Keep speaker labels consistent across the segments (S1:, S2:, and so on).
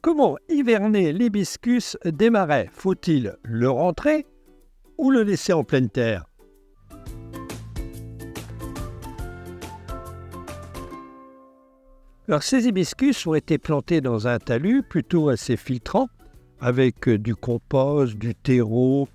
S1: comment hiverner l'hibiscus des marais? Faut-il le rentrer ou le laisser en pleine terre? Alors, ces hibiscus ont été plantés dans un talus plutôt assez filtrant, avec du compost, du terreau,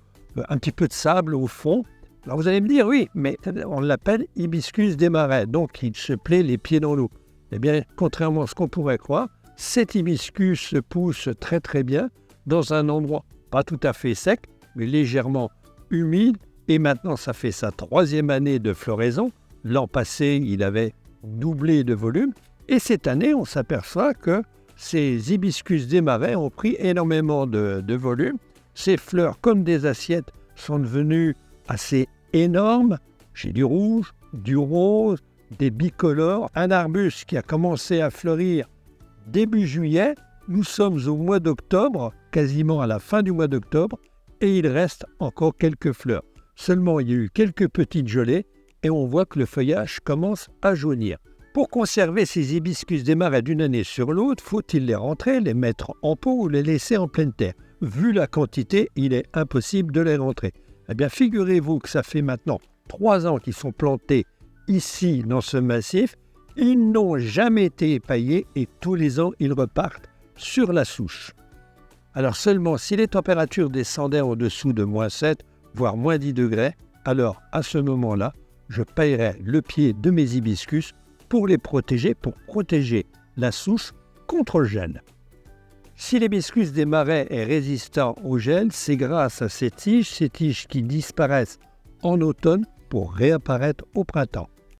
S1: un petit peu de sable au fond. Alors vous allez me dire, oui, mais on l'appelle hibiscus des marais, donc il se plaît les pieds dans l'eau. Eh bien, contrairement à ce qu'on pourrait croire, cet hibiscus pousse très très bien dans un endroit pas tout à fait sec, mais légèrement humide. Et maintenant, ça fait sa 3e année de floraison. L'an passé, il avait doublé de volume. Et cette année, on s'aperçoit que ces hibiscus des marais ont pris énormément de volume. Ces fleurs, comme des assiettes, sont devenues assez énormes. J'ai du rouge, du rose, des bicolores. Un arbuste qui a commencé à fleurir début juillet. Nous sommes au mois d'octobre, quasiment à la fin du mois d'octobre, et il reste encore quelques fleurs. Seulement, il y a eu quelques petites gelées et on voit que le feuillage commence à jaunir. Pour conserver ces hibiscus des marais d'une année sur l'autre, faut-il les rentrer, les mettre en pot ou les laisser en pleine terre? Vu la quantité, il est impossible de les rentrer. Eh bien, figurez-vous que ça fait maintenant 3 ans qu'ils sont plantés ici, dans ce massif. Ils n'ont jamais été épaillés et tous les ans, ils repartent sur la souche. Alors seulement, si les températures descendaient en dessous de -7, voire -10 degrés, alors à ce moment-là, je paillerais le pied de mes hibiscus pour protéger la souche contre le gel. Si l'hibiscus des marais est résistant au gel, c'est grâce à ces tiges qui disparaissent en automne pour réapparaître au printemps.